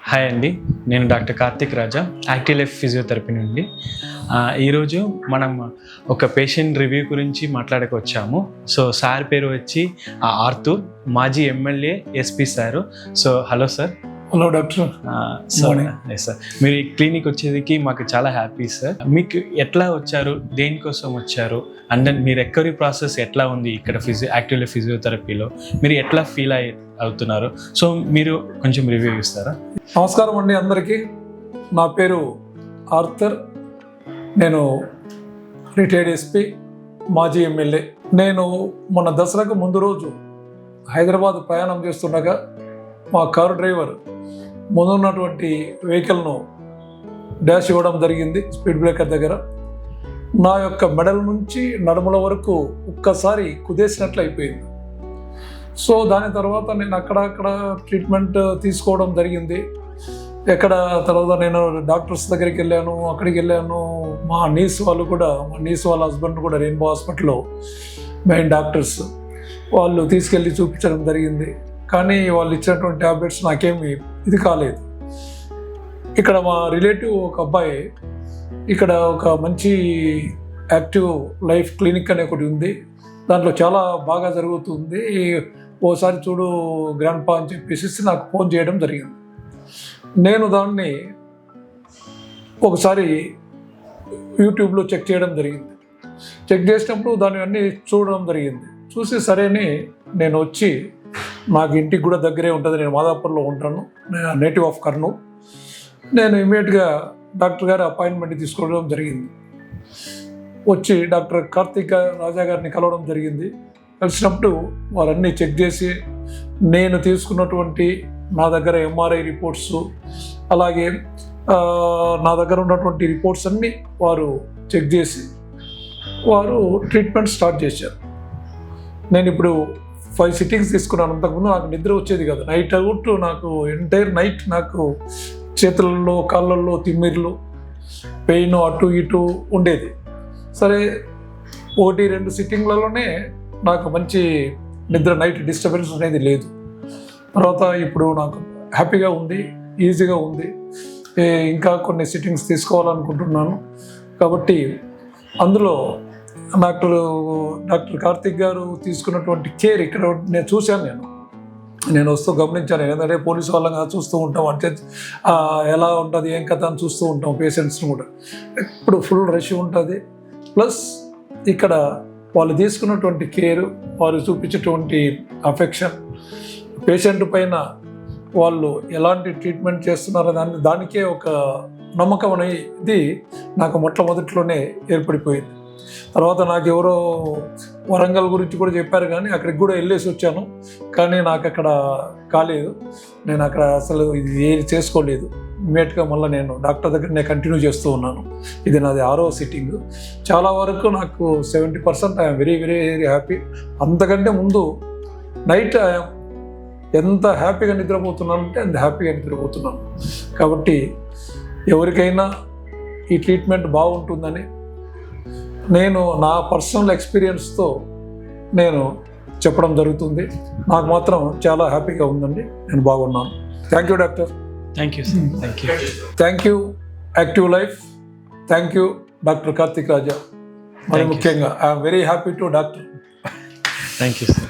Hi అండి, నేను doctor Karthik రాజా, active life physiotherapy నుండి. ఈరోజు మనం ఒక పేషెంట్ రివ్యూ గురించి మాట్లాడక వచ్చాము. సో సార్ పేరు వచ్చి ఆర్థూర్, మాజీ MLA SP sir. So hello sir. Hello doctor. Sir మీరు ఈ క్లినిక్ వచ్చేదికి మాకు చాలా హ్యాపీ సార్. మీకు ఎట్లా వచ్చారు, దేనికోసం వచ్చారు, అండ్ దెన్ మీ రికవరీ ప్రాసెస్ ఎట్లా ఉంది ఇక్కడ యాక్టివ్ లైఫ్ ఫిజియోథెరపీలో, మీరు ఎట్లా ఫీల్ అవుతున్నారు? సో మీరు కొంచెం రివ్యూ ఇస్తారా? నమస్కారం అండి అందరికీ. నా పేరు ఆర్థర్, నేను రిటైర్డ్ ఎస్పీ, మాజీ ఎమ్మెల్యే. నేను మొన్న దసరాకు ముందు రోజు హైదరాబాద్ ప్రయాణం చేస్తుండగా మా కారు డ్రైవర్ ముందున్నటువంటి వెహికల్ను డాష్ ఇవ్వడం జరిగింది స్పీడ్ బ్రేకర్ దగ్గర. నా యొక్క మెడల నుంచి నడుముల వరకు ఒక్కసారి కుదేసినట్లు అయిపోయింది. సో దాని తర్వాత నేను అక్కడక్కడ ట్రీట్మెంట్ తీసుకోవడం జరిగింది. తర్వాత నేను డాక్టర్స్ దగ్గరికి వెళ్ళాను, అక్కడికి వెళ్ళాను. మా నీస్ వాళ్ళ హస్బెండ్ కూడా రెయిన్బో హాస్పిటల్లో మెయిన్ డాక్టర్స్, వాళ్ళు తీసుకెళ్ళి చూపించడం జరిగింది. కానీ వాళ్ళు ఇచ్చినటువంటి ట్యాబ్లెట్స్ నాకేమి ఇది కాలేదు. ఇక్కడ మా రిలేటివ్ ఒక అబ్బాయి, ఇక్కడ ఒక మంచి యాక్టివ్ లైఫ్ క్లినిక్ అనే ఒకటి ఉంది, దాంట్లో చాలా బాగా జరుగుతుంది, ఓసారి చూడు గ్రాండ్ పా అని చెప్పేసి నాకు ఫోన్ చేయడం జరిగింది. నేను దాన్ని ఒకసారి యూట్యూబ్లో చెక్ చేయడం జరిగింది. చెక్ చేసినప్పుడు దాన్ని అన్నీ చూడడం జరిగింది. చూసి సరేని నేను వచ్చి, నాకు ఇంటికి కూడా దగ్గరే ఉంటుంది, నేను మాదాపూర్లో ఉంటాను, నేటివ్ ఆఫ్ కర్నూలు. నేను ఇమీడియట్గా డాక్టర్ గారి అపాయింట్మెంట్ తీసుకోవడం జరిగింది. వచ్చి డాక్టర్ కార్తిక్ రాజా గారిని కలవడం జరిగింది. కలిసినప్పుడు వారన్నీ చెక్ చేసి, నేను తీసుకున్నటువంటి నా దగ్గర ఎంఆర్ఐ రిపోర్ట్స్, అలాగే నా దగ్గర ఉన్నటువంటి రిపోర్ట్స్ అన్నీ వారు చెక్ చేసి వారు ట్రీట్మెంట్ స్టార్ట్ చేశారు. నేను ఇప్పుడు 5 సిట్టింగ్స్ తీసుకున్నాను. అంతకుముందు నాకు నిద్ర వచ్చేది కదా, నైట్ అవుట్ నాకు ఎంటైర్ నైట్ నాకు చేతులలో కాళ్ళల్లో తిమ్మిర్లు, పెయిన్ అటు ఇటు ఉండేది. సరే 1-2 సిట్టింగ్లలోనే నాకు మంచి నిద్ర, నైట్ డిస్టర్బెన్స్ అనేది లేదు. తర్వాత ఇప్పుడు నాకు హ్యాపీగా ఉంది, ఈజీగా ఉంది. ఇంకా కొన్ని సిట్టింగ్స్ తీసుకోవాలనుకుంటున్నాను. కాబట్టి అందులో డాక్టర్ కార్తిక్ గారు తీసుకున్నటువంటి కేర్ ఇక్కడ నేను చూశాను. నేను వస్తూ గమనించాను. ఏంటంటే పోలీసు వాళ్ళగా చూస్తూ ఉంటాం, అంటే ఎలా ఉంటుంది ఏం కథ అని చూస్తూ ఉంటాం పేషెంట్స్ని కూడా. ఇప్పుడు ఫుల్ రష్ ఉంటుంది. ప్లస్ ఇక్కడ వాళ్ళు తీసుకున్నటువంటి కేరు, వాళ్ళు చూపించేటువంటి అఫెక్షన్, పేషెంట్ పైన వాళ్ళు ఎలాంటి ట్రీట్మెంట్ చేస్తున్నారో దానికే ఒక నమ్మకం అనేది నాకు మొట్టమొదటిలోనే ఏర్పడిపోయింది. తర్వాత నాకు ఎవరో వరంగల్ గురించి కూడా చెప్పారు, కానీ అక్కడికి కూడా వెళ్ళేసి వచ్చాను. కానీ నాకు అక్కడ కాలేదు, నేను అక్కడ అసలు ఇది ఏది చేసుకోలేదు. ఇమ్మీడియట్గా మళ్ళీ నేను డాక్టర్ దగ్గర నేను కంటిన్యూ చేస్తూ ఉన్నాను. ఇది నాది 6వ సిట్టింగ్. చాలా వరకు నాకు 70% I'm very very very happy. అంతకంటే ముందు నైట్ ఎంత హ్యాపీగా నిద్రపోతున్నాను అంటే అంత హ్యాపీగా నిద్రపోతున్నాను. కాబట్టి ఎవరికైనా ఈ ట్రీట్మెంట్ బాగుంటుందని నేను నా పర్సనల్ ఎక్స్పీరియన్స్తో నేను చెప్పడం జరుగుతుంది. నాకు మాత్రం చాలా హ్యాపీగా ఉందండి, నేను బాగున్నాను. Thank you doctor. Thank you. Thank you active life. Thank you doctor Karthik Raja. మరి ముఖ్యంగా I'm very happy to doctor. Thank you sir.